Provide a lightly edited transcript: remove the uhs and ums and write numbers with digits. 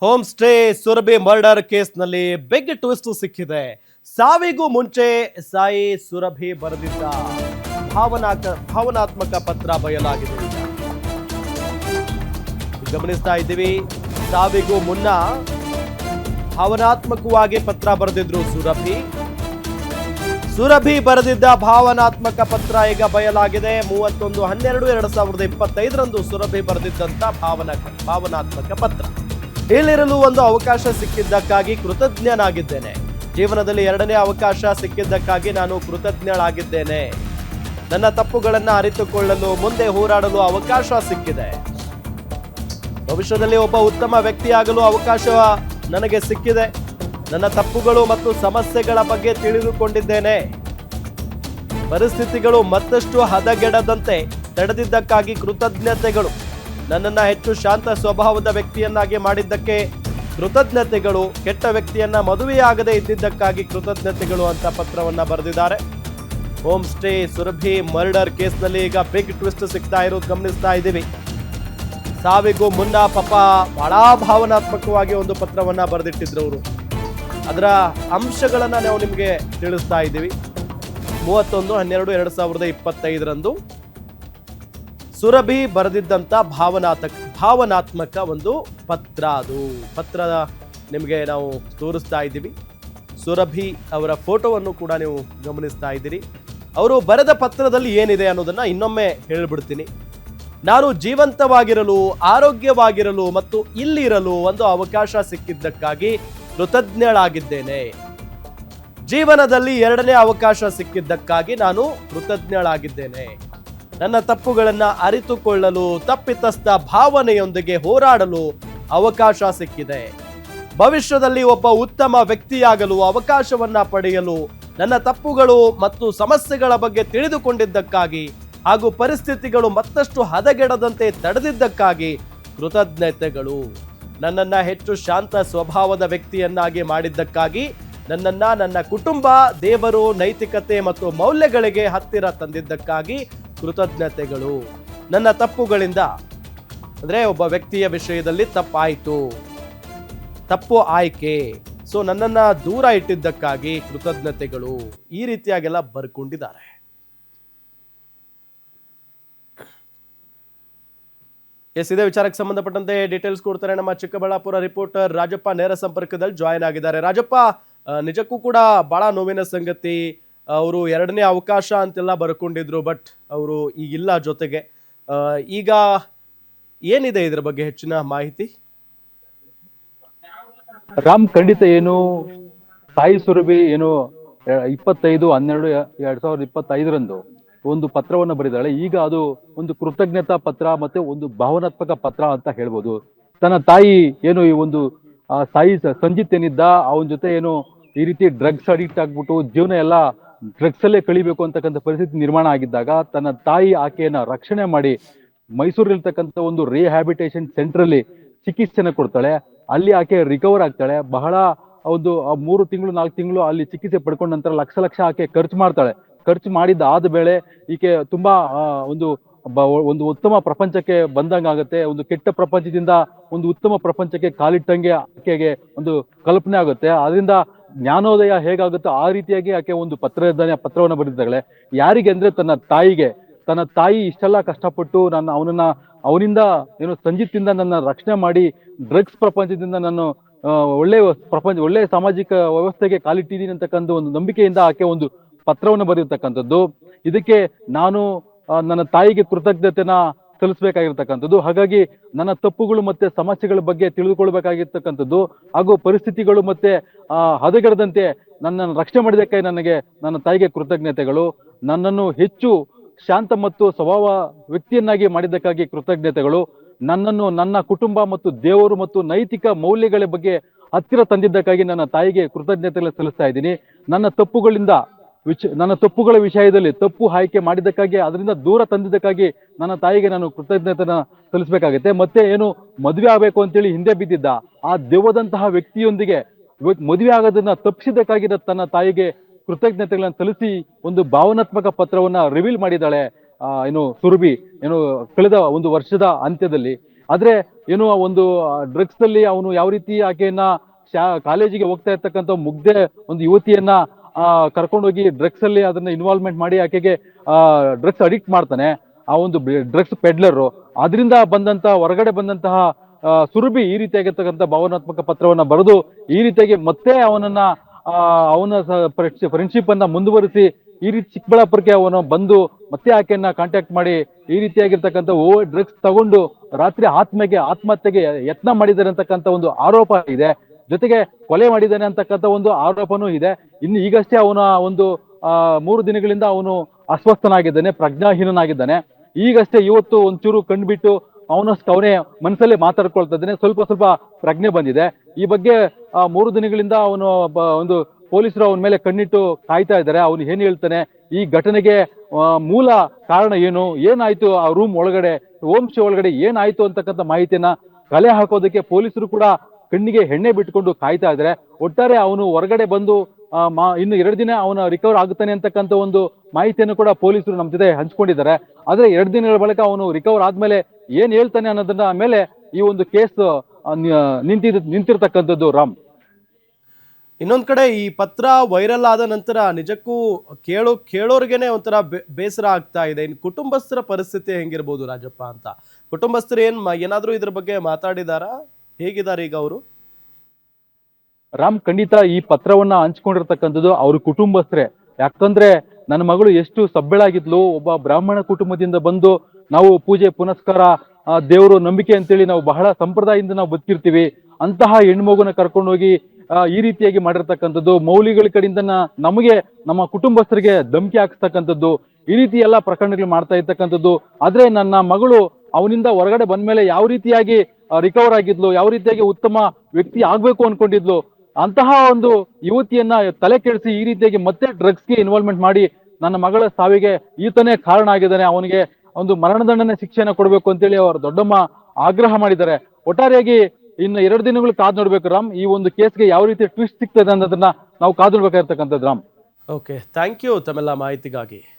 Home stay Surabhi murder ಕೇಸ್ನಲ್ಲಿ big twist ಸಿಕ್ಕಿದೆ. ಸಾವಿಗೂ ಮುಂಚೆ ಸಾಯಿ ಸುರಭಿ ಬರೆದಿದ್ದ ಭಾವನಾತ್ಮಕ ಪತ್ರ ಬಯಲಾಗಿದೆ. ಗಮನಿಸ್ತಾ ಇದ್ದೀವಿ, ಸಾವಿಗೂ ಮುನ್ನ ಭಾವನಾತ್ಮಕವಾಗಿ ಪತ್ರ ಬರೆದಿದ್ರು ಸುರಭಿ ಬರೆದಿದ್ದ ಭಾವನಾತ್ಮಕ ಪತ್ರ ಈಗ ಬಯಲಾಗಿದೆ. 31/12/2025 ಸುರಭಿ ಬರೆದಿದ್ದಂತ ಭಾವನಾತ್ಮಕ ಪತ್ರ. ಇಲ್ಲಿರಲು ಒಂದು ಅವಕಾಶ ಸಿಕ್ಕಿದ್ದಕ್ಕಾಗಿ ಕೃತಜ್ಞನಾಗಿದ್ದೇನೆ. ಜೀವನದಲ್ಲಿ ಎರಡನೇ ಅವಕಾಶ ಸಿಕ್ಕಿದ್ದಕ್ಕಾಗಿ ನಾನು ಕೃತಜ್ಞಳಾಗಿದ್ದೇನೆ. ನನ್ನ ತಪ್ಪುಗಳನ್ನು ಅರಿತುಕೊಳ್ಳಲು ಮುಂದೆ ಹೋರಾಡಲು ಅವಕಾಶ ಸಿಕ್ಕಿದೆ. ಭವಿಷ್ಯದಲ್ಲಿ ಒಬ್ಬ ಉತ್ತಮ ವ್ಯಕ್ತಿಯಾಗಲು ಅವಕಾಶ ನನಗೆ ಸಿಕ್ಕಿದೆ. ನನ್ನ ತಪ್ಪುಗಳು ಮತ್ತು ಸಮಸ್ಯೆಗಳ ಬಗ್ಗೆ ತಿಳಿದುಕೊಂಡಿದ್ದೇನೆ. ಪರಿಸ್ಥಿತಿಗಳು ಮತ್ತಷ್ಟು ಹದಗೆಡದಂತೆ ತಡೆದಿದ್ದಕ್ಕಾಗಿ ಕೃತಜ್ಞತೆಗಳು. ನನ್ನನ್ನು ಹೆಚ್ಚು ಶಾಂತ ಸ್ವಭಾವದ ವ್ಯಕ್ತಿಯನ್ನಾಗಿ ಮಾಡಿದ್ದಕ್ಕೆ ಕೃತಜ್ಞತೆಗಳು. ಕೆಟ್ಟ ವ್ಯಕ್ತಿಯನ್ನ ಮದುವೆಯಾಗದೇ ಇದ್ದಿದ್ದಕ್ಕಾಗಿ ಕೃತಜ್ಞತೆಗಳು ಅಂತ ಪತ್ರವನ್ನ ಬರೆದಿದ್ದಾರೆ. ಹೋಮ್ ಸ್ಟೇ ಸುರಭಿ ಮರ್ಡರ್ ಕೇಸ್ನಲ್ಲಿ ಈಗ ಬಿಗ್ ಟ್ವಿಸ್ಟ್ ಸಿಗ್ತಾ ಇರೋದು ಗಮನಿಸ್ತಾ ಇದ್ದೀವಿ. ಸಾವಿಗೂ ಮುನ್ನ ಪಾಪ ಬಹಳ ಭಾವನಾತ್ಮಕವಾಗಿ ಒಂದು ಪತ್ರವನ್ನ ಬರೆದಿಟ್ಟಿದ್ರು ಅವರು. ಅದರ ಅಂಶಗಳನ್ನ ನಾವು ನಿಮಗೆ ತಿಳಿಸ್ತಾ ಇದ್ದೀವಿ. 31/12/2025 ಸುರಭಿ ಬರೆದಿದ್ದಂತ ಭಾವನಾತ್ಮಕ ಒಂದು ಪತ್ರ. ಅದು ಪತ್ರ ನಿಮಗೆ ನಾವು ತೋರಿಸ್ತಾ ಇದ್ದೀವಿ. ಸುರಭಿ ಅವರ ಫೋಟೋವನ್ನು ಕೂಡ ನೀವು ಗಮನಿಸ್ತಾ ಇದ್ದೀರಿ. ಅವರು ಬರೆದ ಪತ್ರದಲ್ಲಿ ಏನಿದೆ ಅನ್ನೋದನ್ನ ಇನ್ನೊಮ್ಮೆ ಹೇಳ್ಬಿಡ್ತೀನಿ. ನಾನು ಜೀವಂತವಾಗಿರಲು, ಆರೋಗ್ಯವಾಗಿರಲು ಮತ್ತು ಇಲ್ಲಿರಲು ಒಂದು ಅವಕಾಶ ಸಿಕ್ಕಿದ್ದಕ್ಕಾಗಿ ಕೃತಜ್ಞಳಾಗಿದ್ದೇನೆ. ಜೀವನದಲ್ಲಿ ಎರಡನೇ ಅವಕಾಶ ಸಿಕ್ಕಿದ್ದಕ್ಕಾಗಿ ನಾನು ಕೃತಜ್ಞಳಾಗಿದ್ದೇನೆ. ನನ್ನ ತಪ್ಪುಗಳನ್ನು ಅರಿತುಕೊಳ್ಳಲು, ತಪ್ಪಿತಸ್ಥ ಭಾವನೆಯೊಂದಿಗೆ ಹೋರಾಡಲು ಅವಕಾಶ ಸಿಕ್ಕಿದೆ. ಭವಿಷ್ಯದಲ್ಲಿ ಒಬ್ಬ ಉತ್ತಮ ವ್ಯಕ್ತಿಯಾಗಲು ಅವಕಾಶವನ್ನ ಪಡೆಯಲು, ನನ್ನ ತಪ್ಪುಗಳು ಮತ್ತು ಸಮಸ್ಯೆಗಳ ಬಗ್ಗೆ ತಿಳಿದುಕೊಂಡಿದ್ದಕ್ಕಾಗಿ ಹಾಗೂ ಪರಿಸ್ಥಿತಿಗಳು ಮತ್ತಷ್ಟು ಹದಗೆಡದಂತೆ ತಡೆದಿದ್ದಕ್ಕಾಗಿ ಕೃತಜ್ಞತೆಗಳು. ನನ್ನನ್ನ ಹೆಚ್ಚು ಶಾಂತ ಸ್ವಭಾವದ ವ್ಯಕ್ತಿಯನ್ನಾಗಿ ಮಾಡಿದ್ದಕ್ಕಾಗಿ, ನನ್ನನ್ನ ನನ್ನ ಕುಟುಂಬ, ದೇವರು, ನೈತಿಕತೆ ಮತ್ತು ಮೌಲ್ಯಗಳಿಗೆ ಹತ್ತಿರ ತಂದಿದ್ದಕ್ಕಾಗಿ ಕೃತಜ್ಞತೆಗಳು. ನನ್ನ ತಪ್ಪುಗಳಿಂದ ಅಂದ್ರೆ ಒಬ್ಬ ವ್ಯಕ್ತಿಯ ವಿಷಯದಲ್ಲಿ ತಪ್ಪು ಆಯ್ಕೆ, ಸೊ ನನ್ನನ್ನ ದೂರ ಇಟ್ಟಿದ್ದಕ್ಕಾಗಿ ಕೃತಜ್ಞತೆಗಳು. ಈ ರೀತಿಯಾಗೆಲ್ಲ ಬರ್ಕೊಂಡಿದ್ದಾರೆ. ಇದೇ ವಿಚಾರಕ್ಕೆ ಸಂಬಂಧಪಟ್ಟಂತೆ ಡೀಟೇಲ್ಸ್ ಕೊಡ್ತಾರೆ ನಮ್ಮ ಚಿಕ್ಕಬಳ್ಳಾಪುರ ರಿಪೋರ್ಟರ್ ರಾಜಪ್ಪ. ನೇರ ಸಂಪರ್ಕದಲ್ಲಿ ಜಾಯಿನ್ ಆಗಿದ್ದಾರೆ. ರಾಜಪ್ಪ, ನಿಜಕ್ಕೂ ಕೂಡ ಬಹಳ ನೋವಿನ ಸಂಗತಿ. ಅವರು ಎರಡನೇ ಅವಕಾಶ ಅಂತೆಲ್ಲ ಬರ್ಕೊಂಡಿದ್ರು, ಬಟ್ ಅವರು ಈಗಿಲ್ಲ ಜೊತೆಗೆ. ಈಗ ಏನಿದೆ ಇದ್ರ ಬಗ್ಗೆ ಹೆಚ್ಚಿನ ಮಾಹಿತಿ? ರಾಮ್, ಖಂಡಿತ ಏನು ಸಾಯಿ ಸುರಭಿ ಏನು 25/12/2025 ಒಂದು ಪತ್ರವನ್ನು ಬರೆದಾಳೆ. ಈಗ ಅದು ಒಂದು ಕೃತಜ್ಞತಾ ಪತ್ರ ಮತ್ತೆ ಒಂದು ಭಾವನಾತ್ಮಕ ಪತ್ರ ಅಂತ ಹೇಳ್ಬೋದು. ತನ್ನ ತಾಯಿ ಏನು ಈ ಒಂದು ಸಾಯಿ ಸಂಜಿತ್ ಏನಿದ್ದ, ಅವನ ಜೊತೆ ಏನು ಈ ರೀತಿ ಡ್ರಗ್ಸ್ ಅಡಿಕ್ಟ್ ಆಗ್ಬಿಟ್ಟು ಜೀವನ ಎಲ್ಲ ಡ್ರಗ್ಸ್ ಅಲ್ಲೇ ಕಳಿಬೇಕು ಅಂತಕ್ಕಂಥ ಪರಿಸ್ಥಿತಿ ನಿರ್ಮಾಣ ಆಗಿದ್ದಾಗ ತನ್ನ ತಾಯಿ ಆಕೆಯನ್ನ ರಕ್ಷಣೆ ಮಾಡಿ ಮೈಸೂರಿರ್ತಕ್ಕಂಥ ಒಂದು ರಿಹ್ಯಾಬಿಟೇಷನ್ ಸೆಂಟರ್ ಅಲ್ಲಿ ಚಿಕಿತ್ಸೆನ ಕೊಡ್ತಾಳೆ. ಅಲ್ಲಿ ಆಕೆ ರಿಕವರ್ ಆಗ್ತಾಳೆ. ಬಹಳ ಒಂದು 3 ತಿಂಗಳು 4 ತಿಂಗಳು ಅಲ್ಲಿ ಚಿಕಿತ್ಸೆ ಪಡ್ಕೊಂಡ ನಂತರ ಲಕ್ಷ ಆಕೆ ಖರ್ಚು ಮಾಡ್ತಾಳೆ. ಖರ್ಚು ಮಾಡಿದ ಆದ ವೇಳೆ ಈಕೆ ತುಂಬಾ ಒಂದು ಉತ್ತಮ ಪ್ರಪಂಚಕ್ಕೆ ಬಂದಂಗಾಗತ್ತೆ. ಒಂದು ಕೆಟ್ಟ ಪ್ರಪಂಚದಿಂದ ಒಂದು ಉತ್ತಮ ಪ್ರಪಂಚಕ್ಕೆ ಕಾಲಿಟ್ಟಂಗೆ ಆಕೆಗೆ ಒಂದು ಕಲ್ಪನೆ ಆಗುತ್ತೆ. ಅದರಿಂದ ಜ್ಞಾನೋದಯ ಹೇಗಾಗುತ್ತೋ ಆ ರೀತಿಯಾಗಿ ಆಕೆ ಒಂದು ಪತ್ರವನ್ನು ಬರೆದಿದ್ದಾಳೆ. ಯಾರಿಗೆ ಅಂದ್ರೆ ತನ್ನ ತಾಯಿ ಇಷ್ಟೆಲ್ಲ ಕಷ್ಟಪಟ್ಟು ಅವನಿಂದ ಏನು ಸಂಜಿತ್ತಿಂದ ನನ್ನ ರಕ್ಷಣೆ ಮಾಡಿ ಡ್ರಗ್ಸ್ ಪ್ರಪಂಚದಿಂದ ನಾನು ಒಳ್ಳೆ ಸಾಮಾಜಿಕ ವ್ಯವಸ್ಥೆಗೆ ಕಾಲಿಟ್ಟಿದ್ದೀನಿ ಅಂತಕ್ಕಂಥ ಒಂದು ನಂಬಿಕೆಯಿಂದ ಆಕೆ ಒಂದು ಪತ್ರವನ್ನು ಬರೆದಿರ್ತಕ್ಕಂಥದ್ದು. ಇದಕ್ಕೆ ನಾನು ನನ್ನ ತಾಯಿಗೆ ಕೃತಜ್ಞತೆನ ಸಲ್ಲಿಸಬೇಕಾಗಿರ್ತಕ್ಕಂಥದ್ದು. ಹಾಗಾಗಿ ನನ್ನ ತಪ್ಪುಗಳು ಮತ್ತೆ ಸಮಸ್ಯೆಗಳ ಬಗ್ಗೆ ತಿಳಿದುಕೊಳ್ಬೇಕಾಗಿರ್ತಕ್ಕಂಥದ್ದು ಹಾಗೂ ಪರಿಸ್ಥಿತಿಗಳು ಮತ್ತೆ ಹದಗೆಡದಂತೆ ನನ್ನನ್ನು ರಕ್ಷಣೆ ಮಾಡಿದಕ್ಕೆ ನನ್ನ ತಾಯಿಗೆ ಕೃತಜ್ಞತೆಗಳು. ನನ್ನನ್ನು ಹೆಚ್ಚು ಶಾಂತ ಮತ್ತು ಸ್ವಭಾವ ವ್ಯಕ್ತಿಯನ್ನಾಗಿ ಮಾಡಿದ್ದಕ್ಕಾಗಿ ಕೃತಜ್ಞತೆಗಳು. ನನ್ನನ್ನು ನನ್ನ ಕುಟುಂಬ ಮತ್ತು ದೇವರು ಮತ್ತು ನೈತಿಕ ಮೌಲ್ಯಗಳ ಬಗ್ಗೆ ಹತ್ತಿರ ತಂದಿದ್ದಕ್ಕಾಗಿ ನನ್ನ ತಾಯಿಗೆ ಕೃತಜ್ಞತೆಗಳನ್ನು ಸಲ್ಲಿಸ್ತಾ ಇದ್ದೀನಿ. ನನ್ನ ತಪ್ಪುಗಳ ವಿಷಯದಲ್ಲಿ ತಪ್ಪು ಆಯ್ಕೆ ಮಾಡಿದ್ದಕ್ಕಾಗಿ, ಅದರಿಂದ ದೂರ ತಂದಿದ್ದಕ್ಕಾಗಿ ನನ್ನ ತಾಯಿಗೆ ನಾನು ಕೃತಜ್ಞತೆನ ಸಲ್ಲಿಸಬೇಕಾಗುತ್ತೆ. ಮತ್ತೆ ಏನು ಮದುವೆ ಆಗಬೇಕು ಅಂತೇಳಿ ಹಿಂದೆ ಬಿದ್ದಿದ್ದ ಆ ದೆವ್ವದಂತಹ ವ್ಯಕ್ತಿಯೊಂದಿಗೆ ಮದುವೆ ಆಗೋದನ್ನ ತಪ್ಪಿಸಿದ್ದಕ್ಕಾಗಿ ತನ್ನ ತಾಯಿಗೆ ಕೃತಜ್ಞತೆಗಳನ್ನು ಸಲ್ಲಿಸಿ ಒಂದು ಭಾವನಾತ್ಮಕ ಪತ್ರವನ್ನ ರಿವೀಲ್ ಮಾಡಿದ್ದಾಳೆ. ಸುರಭಿ ಕಳೆದ ಒಂದು ವರ್ಷದ ಅಂತ್ಯದಲ್ಲಿ. ಆದ್ರೆ ಏನು ಒಂದು ಡ್ರಗ್ಸ್ ಅಲ್ಲಿ ಅವನು ಯಾವ ರೀತಿ ಆಕೆಯನ್ನ ಕಾಲೇಜಿಗೆ ಹೋಗ್ತಾ ಇರ್ತಕ್ಕಂಥ ಮುಗ್ಧೆ ಒಂದು ಯುವತಿಯನ್ನ ಕರ್ಕೊಂಡೋಗಿ ಡ್ರಗ್ಸ್ ಅಲ್ಲಿ ಅದನ್ನ ಇನ್ವಾಲ್ವ್ಮೆಂಟ್ ಮಾಡಿ ಆಕೆಗೆ ಡ್ರಗ್ಸ್ ಅಡಿಕ್ಟ್ ಮಾಡ್ತಾನೆ. ಆ ಒಂದು ಡ್ರಗ್ಸ್ ಪೆಡ್ಲರು ಅದರಿಂದ ಬಂದಂತ ಹೊರಗಡೆ ಬಂದಂತಹ ಸುರಭಿ ಈ ರೀತಿಯಾಗಿರ್ತಕ್ಕಂಥ ಭಾವನಾತ್ಮಕ ಪತ್ರವನ್ನ ಬರೆದು ಈ ರೀತಿಯಾಗಿ ಮತ್ತೆ ಅವನನ್ನ ಅವನ ಫ್ರೆಂಡ್ಶಿಪ್ ಅನ್ನ ಮುಂದುವರಿಸಿ ಈ ರೀತಿ ಚಿಕ್ಕಬಳ್ಳಾಪುರಕ್ಕೆ ಅವನು ಬಂದು ಮತ್ತೆ ಆಕೆಯನ್ನ ಕಾಂಟ್ಯಾಕ್ಟ್ ಮಾಡಿ ಈ ರೀತಿಯಾಗಿರ್ತಕ್ಕಂಥ ಡ್ರಗ್ಸ್ ತಗೊಂಡು ರಾತ್ರಿ ಆತ್ಮಹತ್ಯೆಗೆ ಯತ್ನ ಮಾಡಿದ್ದಾರೆ ಅಂತಕ್ಕಂಥ ಒಂದು ಆರೋಪ ಇದೆ. ಜೊತೆಗೆ ಕೊಲೆ ಮಾಡಿದ್ದಾನೆ ಅಂತಕ್ಕಂಥ ಒಂದು ಆರೋಪನೂ ಇದೆ. ಇನ್ನು ಈಗಷ್ಟೇ ಅವನ ಒಂದು 3 ದಿನಗಳಿಂದ ಅವನು ಅಸ್ವಸ್ಥನಾಗಿದ್ದಾನೆ, ಪ್ರಜ್ಞಾಹೀನನಾಗಿದ್ದಾನೆ. ಈಗಷ್ಟೇ ಇವತ್ತು ಒಂಚೂರು ಕಂಡುಬಿಟ್ಟು ಅವನೇ ಮನಸ್ಸಲ್ಲೇ ಮಾತಾಡ್ಕೊಳ್ತಾ ಇದ್ದಾನೆ. ಸ್ವಲ್ಪ ಪ್ರಜ್ಞೆ ಬಂದಿದೆ. ಈ ಬಗ್ಗೆ 3 ದಿನಗಳಿಂದ ಅವನು ಒಂದು ಪೊಲೀಸರು ಅವನ ಮೇಲೆ ಕಣ್ಣಿಟ್ಟು ಕಾಯ್ತಾ ಇದ್ದಾರೆ. ಅವನು ಏನ್ ಹೇಳ್ತಾನೆ, ಈ ಘಟನೆಗೆ ಮೂಲ ಕಾರಣ ಏನಾಯ್ತು, ಆ ರೂಮ್ ಒಳಗಡೆ ಹೋಮ್ ಸ್ಟೇ ಒಳಗಡೆ ಏನಾಯ್ತು ಅಂತಕ್ಕಂಥ ಮಾಹಿತಿಯನ್ನ ಕಲೆ ಹಾಕೋದಕ್ಕೆ ಪೊಲೀಸರು ಕೂಡ ಕಣ್ಣಿಗೆ ಎಣ್ಣೆ ಬಿಟ್ಕೊಂಡು ಕಾಯ್ತಾ ಇದ್ದಾರೆ. ಒಟ್ಟಾರೆ ಅವನು ಹೊರಗಡೆ ಬಂದು ಇನ್ನು 2 ದಿನ ಅವನ ರಿಕವರ್ ಆಗುತ್ತಾನೆ ಅಂತಕ್ಕಂಥ ಒಂದು ಮಾಹಿತಿಯನ್ನು ಕೂಡ ಪೊಲೀಸರು ನಮ್ಮ ಜೊತೆ ಹಂಚ್ಕೊಂಡಿದ್ದಾರೆ. ಆದ್ರೆ 2 ದಿನಗಳ ಬಳಿಕ ಅವನು ರಿಕವರ್ ಆದ್ಮೇಲೆ ಏನ್ ಹೇಳ್ತಾನೆ ಅನ್ನೋದನ್ನ ಮೇಲೆ ಈ ಒಂದು ಕೇಸ್ ನಿಂತಿರ್ತಕ್ಕಂಥದ್ದು. ರಾಮ್, ಇನ್ನೊಂದ್ ಕಡೆ ಈ ಪತ್ರ ವೈರಲ್ ಆದ ನಂತರ ನಿಜಕ್ಕೂ ಕೇಳೋರ್ಗೆನೆ ಒಂಥರ ಬೇಸರ ಆಗ್ತಾ ಇದೆ. ಇನ್ನು ಕುಟುಂಬಸ್ಥರ ಪರಿಸ್ಥಿತಿ ಹೆಂಗಿರ್ಬೋದು ರಾಜಪ್ಪ ಅಂತ, ಕುಟುಂಬಸ್ಥರು ಏನಾದ್ರೂ ಇದ್ರ ಬಗ್ಗೆ ಮಾತಾಡಿದಾರಾ? ಹೇಗಿದ್ದಾರೆ ಈಗ ಅವರು? ರಾಮ್, ಖಂಡಿತ ಈ ಪತ್ರವನ್ನ ಹಂಚ್ಕೊಂಡಿರ್ತಕ್ಕಂಥದ್ದು ಅವ್ರ ಕುಟುಂಬಸ್ಥರೇ. ಯಾಕಂದ್ರೆ ನನ್ನ ಮಗಳು ಎಷ್ಟು ಸಬ್ಬಳಾಗಿದ್ಲು, ಒಬ್ಬ ಬ್ರಾಹ್ಮಣ ಕುಟುಂಬದಿಂದ ಬಂದು ನಾವು ಪೂಜೆ ಪುನಸ್ಕಾರ ದೇವರು ನಂಬಿಕೆ ಅಂತೇಳಿ ನಾವು ಬಹಳ ಸಂಪ್ರದಾಯದಿಂದ ನಾವು ಬದುಕಿರ್ತೀವಿ. ಅಂತಹ ಹೆಣ್ಮಗುನ ಕರ್ಕೊಂಡೋಗಿ ಈ ರೀತಿಯಾಗಿ ಮಾಡಿರ್ತಕ್ಕಂಥದ್ದು, ಮೌಲಿಗಳ ಕಡೆಯಿಂದ ನಮಗೆ ನಮ್ಮ ಕುಟುಂಬಸ್ಥರಿಗೆ ಧಮಕಿ ಹಾಕ್ಸ್ತಕ್ಕಂಥದ್ದು, ಈ ರೀತಿ ಎಲ್ಲ ಪ್ರಕರಣಗಳು ಮಾಡ್ತಾ ಇರ್ತಕ್ಕಂಥದ್ದು. ಆದ್ರೆ ನನ್ನ ಮಗಳು ಅವನಿಂದ ಹೊರಗಡೆ ಬಂದ್ಮೇಲೆ ಯಾವ ರೀತಿಯಾಗಿ ರಿಕವರ್ ಆಗಿದ್ಲು, ಯಾವ ರೀತಿಯಾಗಿ ಉತ್ತಮ ವ್ಯಕ್ತಿ ಆಗ್ಬೇಕು ಅನ್ಕೊಂಡಿದ್ಲು, ಅಂತಹ ಒಂದು ಯುವತಿಯನ್ನ ತಲೆ ಕೆಡಿಸಿ ಈ ರೀತಿಯಾಗಿ ಮತ್ತೆ ಡ್ರಗ್ಸ್ಗೆ ಇನ್ವಾಲ್ವ್ಮೆಂಟ್ ಮಾಡಿ ನನ್ನ ಮಗಳ ಸಾವಿಗೆ ಈತನೇ ಕಾರಣ ಆಗಿದ್ದಾನೆ, ಅವನಿಗೆ ಒಂದು ಮರಣದಂಡನೆ ಶಿಕ್ಷೆನ ಕೊಡಬೇಕು ಅಂತೇಳಿ ಅವರು ದೊಡ್ಡಮ್ಮ ಆಗ್ರಹ ಮಾಡಿದ್ದಾರೆ. ಒಟ್ಟಾರೆಯಾಗಿ ಇನ್ನು 2 ದಿನಗಳು ಕಾದು ನೋಡ್ಬೇಕು ರಾಮ್. ಈ ಒಂದು ಕೇಸ್ಗೆ ಯಾವ ರೀತಿ ಟ್ವಿಸ್ಟ್ ಸಿಗ್ತದೆ ಅನ್ನೋದನ್ನ ನಾವು ಕಾದು ನೋಡ್ಬೇಕಾಗಿರ್ತಕ್ಕಂಥದ್ದು ರಾಮ್. ಓಕೆ, ಥ್ಯಾಂಕ್ ಯು ತಮ್ಮೆಲ್ಲ ಮಾಹಿತಿಗಾಗಿ.